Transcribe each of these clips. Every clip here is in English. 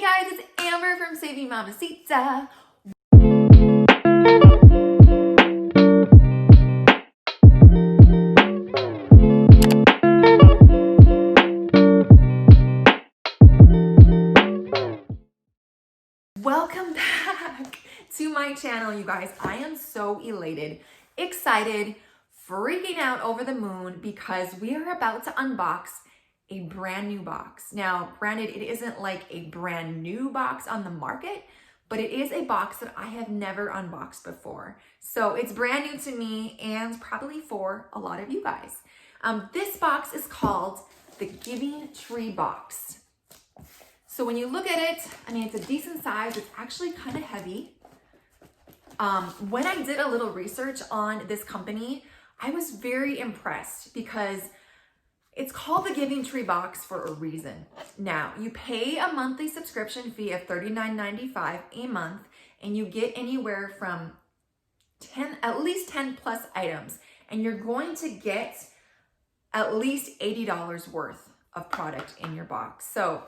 Hey guys, it's Amber from Saving Mamacita. Welcome back to my channel, you guys. I am so elated, excited, freaking out over the moon because we are about to unbox a brand new box. Now, granted, it isn't like a brand new box on the market, but it is a box that I have never unboxed before. So it's brand new to me and probably for a lot of you guys. This box is called the Giving Tree Box. So when you look at it, I mean, it's a decent size. It's actually kind of heavy. When I did a little research on this company, I was very impressed because it's called the Giving Tree Box for a reason. Now, you pay a monthly subscription fee of $39.95 a month, and you get anywhere from at least 10 plus items, and you're going to get at least $80 worth of product in your box. So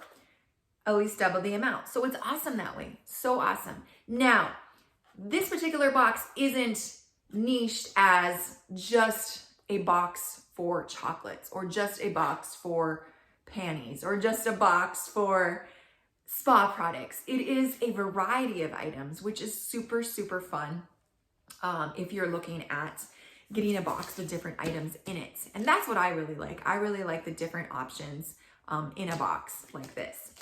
at least double the amount. So it's awesome that way. So awesome. Now, this particular box isn't niched as just a box for chocolates or just a box for panties or just a box for spa products. It is a variety of items, which is super, super fun if you're looking at getting a box with different items in it. And that's what I really like. I really like the different options in a box like this.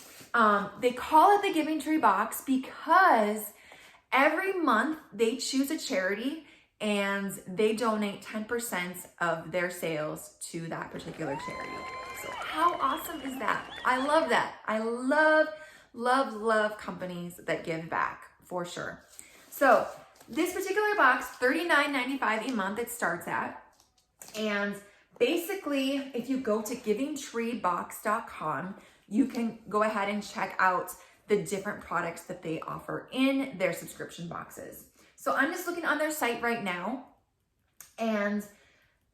They call it the Giving Tree Box because every month they choose a charity and they donate 10% of their sales to that particular charity. So how awesome is that? I love that. I love, love, love companies that give back for sure. So this particular box, $39.95 a month it starts at. And basically, if you go to givingtreebox.com, you can go ahead and check out the different products that they offer in their subscription boxes. So I'm just looking on their site right now, and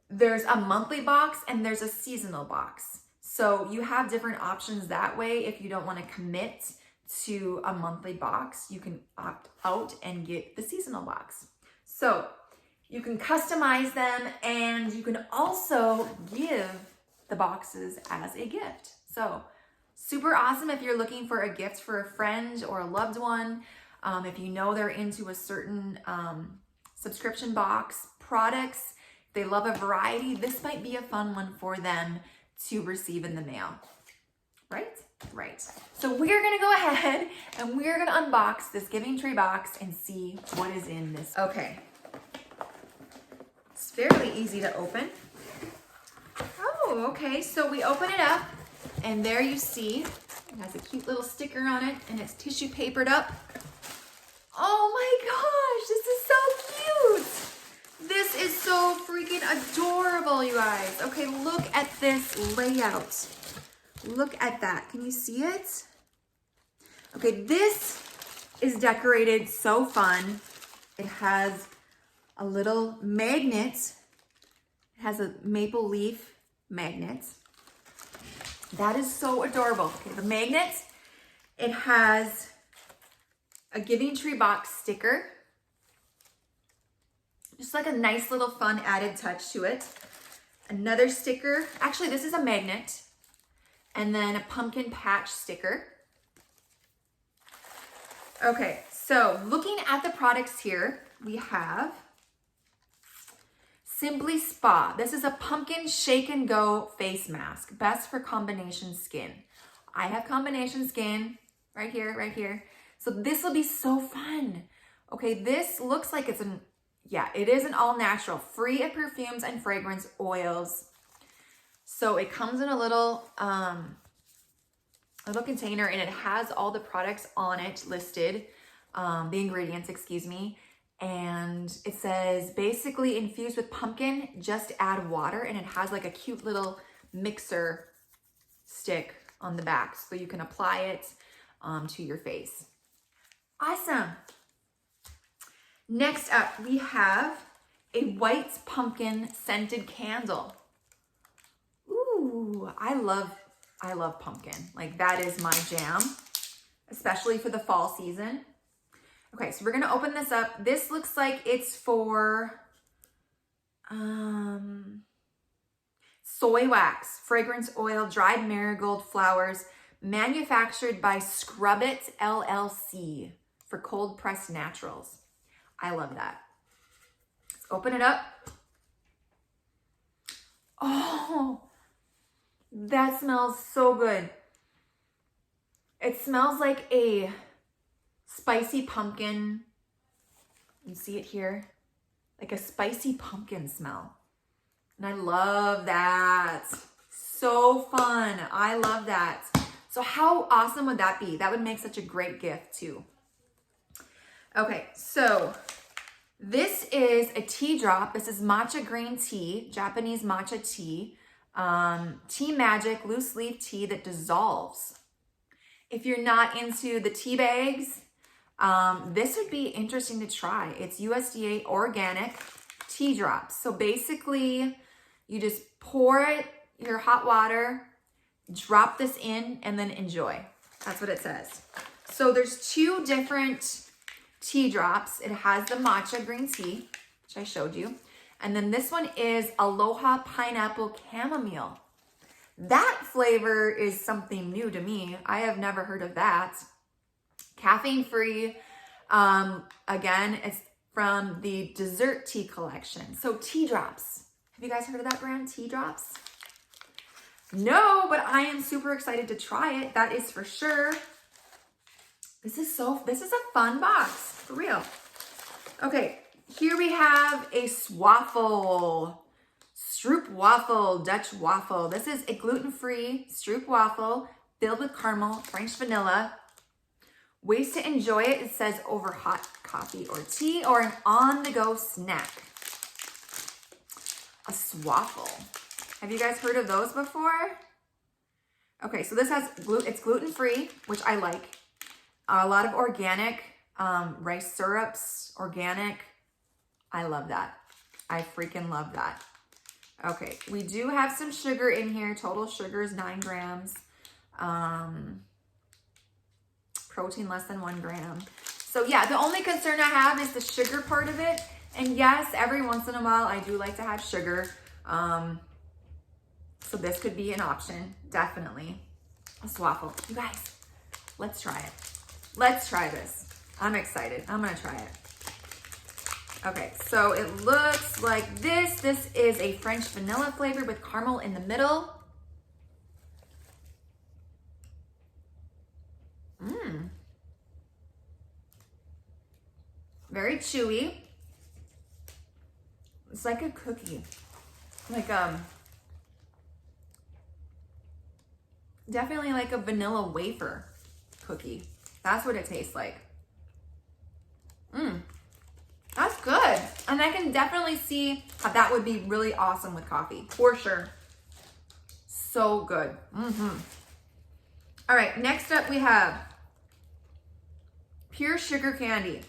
there's a monthly box and there's a seasonal box. So you have different options that way. If you don't want to commit to a monthly box, you can opt out and get the seasonal box. So you can customize them, and you can also give the boxes as a gift. So super awesome if you're looking for a gift for a friend or a loved one. If you know they're into a certain subscription box products, they love a variety, this might be a fun one for them to receive in the mail. Right? Right. So we're going to go ahead and we're going to unbox this Giving Tree Box and see what is in this. Okay. It's fairly easy to open. Oh, okay. So we open it up and there you see it has a cute little sticker on it and it's tissue papered up. Oh my gosh, this is so cute. This is so freaking adorable, you guys. Okay, look at this layout. Look at that. Can you see it? Okay, this is decorated so fun. It has a little magnet. It has a maple leaf magnet. That is so adorable. Okay, the magnet, it has a Giving Tree Box sticker. Just like a nice little fun added touch to it. Another sticker. Actually, this is a magnet. And then a pumpkin patch sticker. Okay, so looking at the products here, we have Simply Spa. This is a pumpkin shake and go face mask. Best for combination skin. I have combination skin right here, right here. So this will be so fun. Okay, this looks like it's it is an all natural, free of perfumes and fragrance oils. So it comes in a little container and it has all the products on it listed, the ingredients, excuse me. And it says basically infused with pumpkin, just add water, and it has like a cute little mixer stick on the back so you can apply it to your face. Awesome. Next up, we have a white pumpkin scented candle. Ooh, I love pumpkin. Like that is my jam. especially for the fall season. Okay, so we're gonna open this up. This looks like it's for soy wax, fragrance oil, dried marigold flowers, manufactured by Scrub It LLC for cold pressed naturals. I love that. Let's open it up. Oh, that smells so good. It smells like a spicy pumpkin. You see it here? Like a spicy pumpkin smell. And I love that. So fun. I love that. So how awesome would that be? That would make such a great gift too. Okay, so this is a tea drop. This is matcha green tea, Japanese matcha tea. Tea magic, loose leaf tea that dissolves. If you're not into the tea bags, this would be interesting to try. It's USDA organic tea drops. So basically, you just pour it, your hot water, drop this in, and then enjoy. That's what it says. So there's two different tea drops. It has the matcha green tea, which I showed you. And then this one is Aloha Pineapple Chamomile. That flavor is something new to me. I have never heard of that. Caffeine free. Again, it's from the dessert tea collection. So tea drops. Have you guys heard of that brand, tea drops? No, but I am super excited to try it. That is for sure. This is a fun box, for real. Okay, here we have a Swaffle. Stroop waffle, Dutch waffle. This is a gluten-free stroop waffle filled with caramel, French vanilla. Ways to enjoy it, it says over hot coffee or tea or an on-the-go snack. A Swaffle. Have you guys heard of those before? Okay, so this has it's gluten-free, which I like. A lot of organic rice syrups, organic. I love that. I freaking love that. Okay, we do have some sugar in here. Total sugar is 9 grams. Protein less than 1 gram. So yeah, the only concern I have is the sugar part of it. And yes, every once in a while, I do like to have sugar. So this could be an option, definitely. A Swaffle. You guys, let's try it. Let's try this. I'm excited. I'm gonna try it. Okay, so it looks like this. This is a French vanilla flavor with caramel in the middle. Very chewy. It's like a cookie. Like definitely like a vanilla wafer cookie. That's what it tastes like. That's good. And I can definitely see how that would be really awesome with coffee, for sure. So good. All right, next up we have pure sugar candy.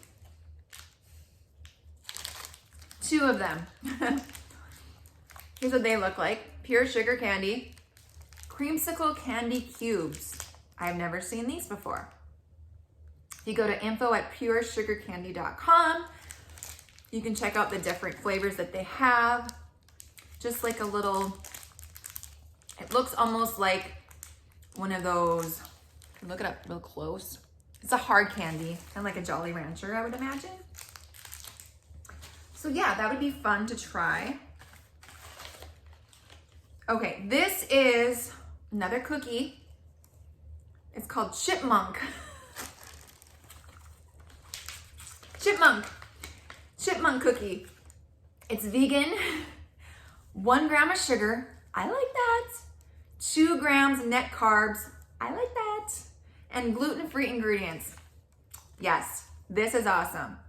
2 of them. Here's what they look like. Pure sugar candy. Creamsicle candy cubes. I've never seen these before. If you go to info@puresugarcandy.com, you can check out the different flavors that they have. Just like a little, it looks almost like one of those, look it up real close. It's a hard candy, kind of like a Jolly Rancher, I would imagine. So yeah, that would be fun to try. Okay, this is another cookie. It's called Chipmunk. Chipmunk cookie. It's vegan, 1 gram of sugar. I like that. 2 grams net carbs. I like that. And gluten-free ingredients. Yes, this is awesome.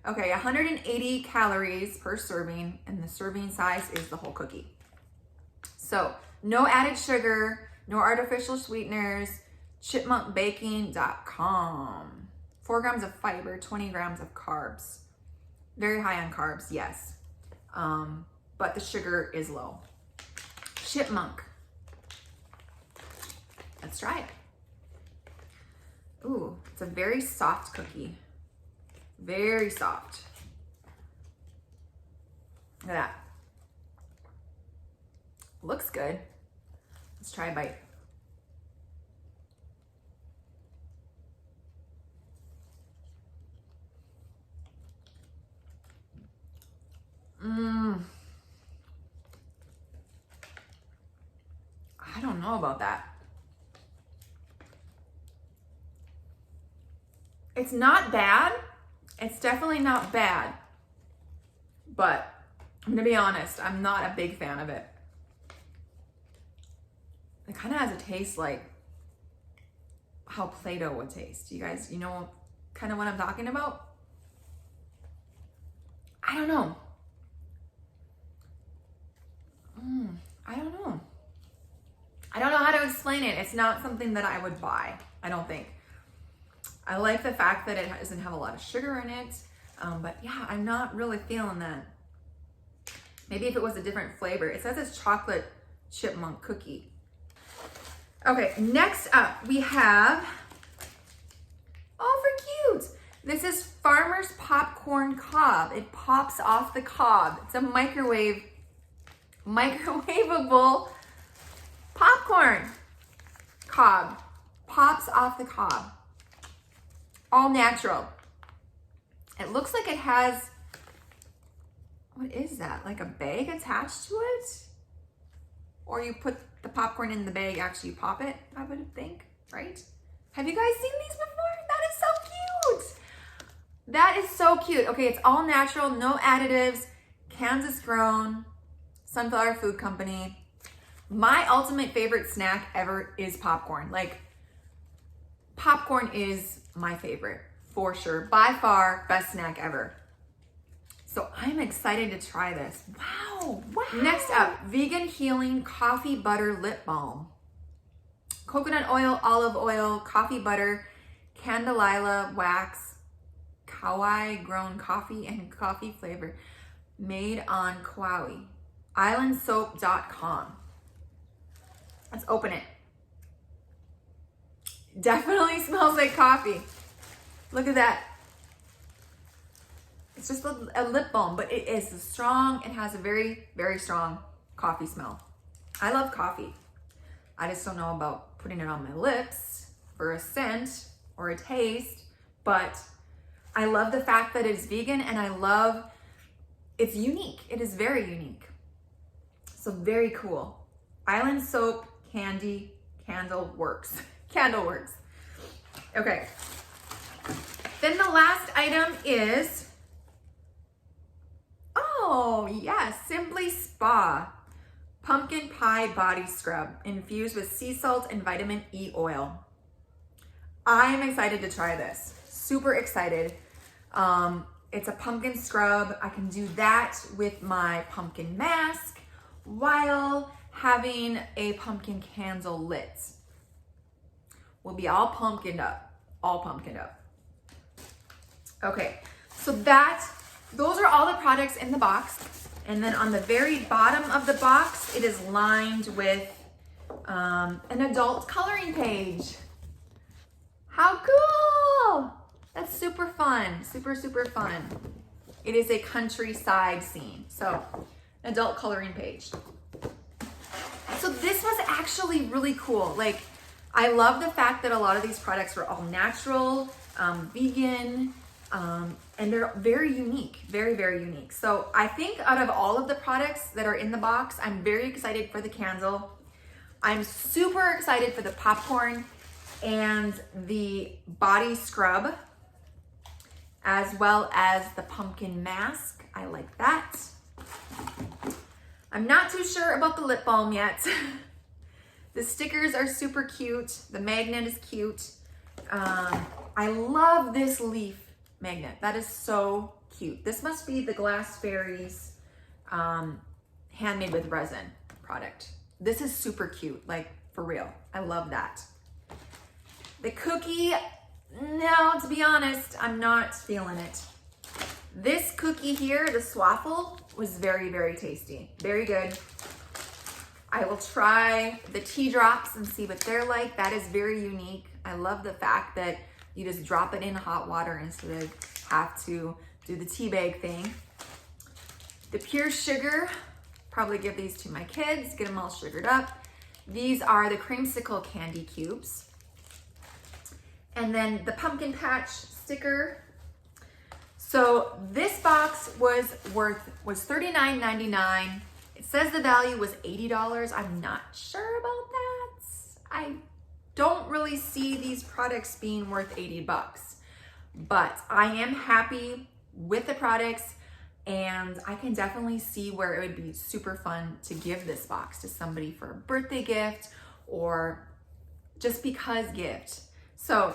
Okay, 180 calories per serving, and the serving size is the whole cookie. So, no added sugar, no artificial sweeteners, chipmunkbaking.com. 4 grams of fiber, 20 grams of carbs. Very high on carbs, yes. But the sugar is low. Chipmunk. Let's try it. Ooh, It's a very soft cookie. Very soft. Look at that. Looks good. Let's try a bite. I don't know about that. It's not bad. It's definitely not bad. But I'm gonna be honest, I'm not a big fan of it. It kind of has a taste like how Play-Doh would taste. You guys, you know kind of what I'm talking about? I don't know. I don't know. I don't know how to explain it. It's not something that I would buy, I don't think. I like the fact that it doesn't have a lot of sugar in it. But yeah, I'm not really feeling that. Maybe if it was a different flavor. It says it's chocolate chipmunk cookie. Okay, next up we have, oh, for cute. This is Farmer's Popcorn Cob. It pops off the cob. It's a microwavable popcorn cob. Pops off the cob. All natural. It looks like it has, what is that? Like a bag attached to it? Or you put the popcorn in the bag, actually you pop it, I would think, right? Have you guys seen these before? That is so cute. That is so cute. Okay, it's all natural, no additives, Kansas grown, Sunflower Food Company. My ultimate favorite snack ever is popcorn. Like, popcorn is my favorite, for sure. By far, best snack ever. So I'm excited to try this. Wow, wow. Next up, vegan healing coffee butter lip balm. Coconut oil, olive oil, coffee butter, candelilla wax, Kauai grown coffee and coffee flavor. Made on Kauai. Islandsoap.com. Let's open it. Definitely smells like coffee. Look at that. It's just a lip balm, but it is strong. It has a very, very strong coffee smell. I love coffee. I just don't know about putting it on my lips for a scent or a taste, but I love the fact that it's vegan and I love, it's unique. It is very unique. So very cool. Island Soap Candy Candle Works. Candle Works. Okay. Then the last item is, oh yes, Simply Spa Pumpkin Pie Body Scrub infused with sea salt and vitamin E oil. I am excited to try this. Super excited. It's a pumpkin scrub. I can do that with my pumpkin mask while having a pumpkin candle lit. We'll be all pumpkined up. All pumpkined up. Okay, so those are all the products in the box. And then on the very bottom of the box, it is lined with an adult coloring page. How cool! That's super fun, super, super fun. It is a countryside scene. So, adult coloring page. So this was actually really cool. Like, I love the fact that a lot of these products are all natural, vegan, and they're very unique, very, very unique. So I think out of all of the products that are in the box, I'm very excited for the candle. I'm super excited for the popcorn and the body scrub, as well as the pumpkin mask. I like that. I'm not too sure about the lip balm yet. The stickers are super cute. The magnet is cute. I love this leaf magnet. That is so cute. This must be the Glass Fairies handmade with resin product. This is super cute, like for real. I love that. The cookie, no, to be honest, I'm not feeling it. This cookie here, the Swaffle, was very, very tasty. Very good. I will try the tea drops and see what they're like. That is very unique. I love the fact that You just drop it in hot water instead of have to do the tea bag thing. The pure sugar, probably give these to my kids, get them all sugared up. These are the creamsicle candy cubes. And then the pumpkin patch sticker. So this box was $39.99. It says the value was $80. I'm not sure about that. I don't really see these products being worth 80 bucks, but I am happy with the products, and I can definitely see where it would be super fun to give this box to somebody for a birthday gift or just because gift. So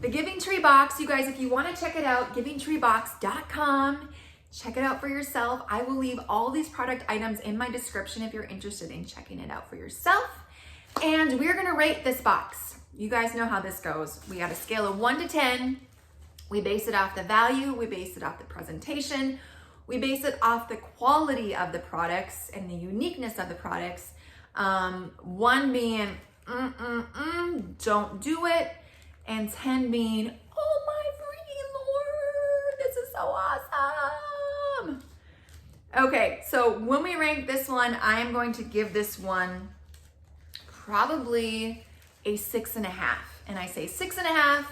the Giving Tree box, you guys, if you want to check it out, givingtreebox.com. Check it out for yourself. I will leave all these product items in my description if you're interested in checking it out for yourself. And we're gonna rate this box. You guys know how this goes. We got a scale of 1 to 10. We base it off the value, we base it off the presentation, we base it off the quality of the products and the uniqueness of the products. 1 being, don't do it, and 10 being, oh my freaking Lord, this is so awesome. Okay, so when we rank this one, I am going to give this one probably a 6.5. And I say 6.5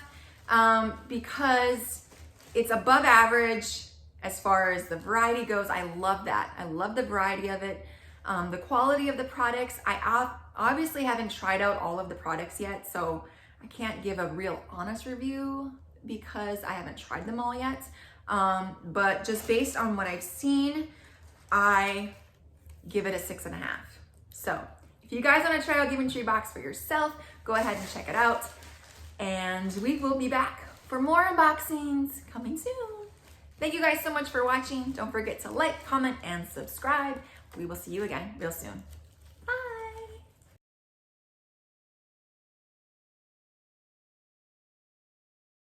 because it's above average as far as the variety goes. I love that. I love the variety of it. The quality of the products. I obviously haven't tried out all of the products yet, so I can't give a real honest review because I haven't tried them all yet. But just based on what I've seen, I give it a 6.5. So if you guys want to try out Giving Tree box for yourself, go ahead and check it out. And we will be back for more unboxings coming soon. Thank you guys so much for watching. Don't forget to like, comment, and subscribe. We will see you again real soon.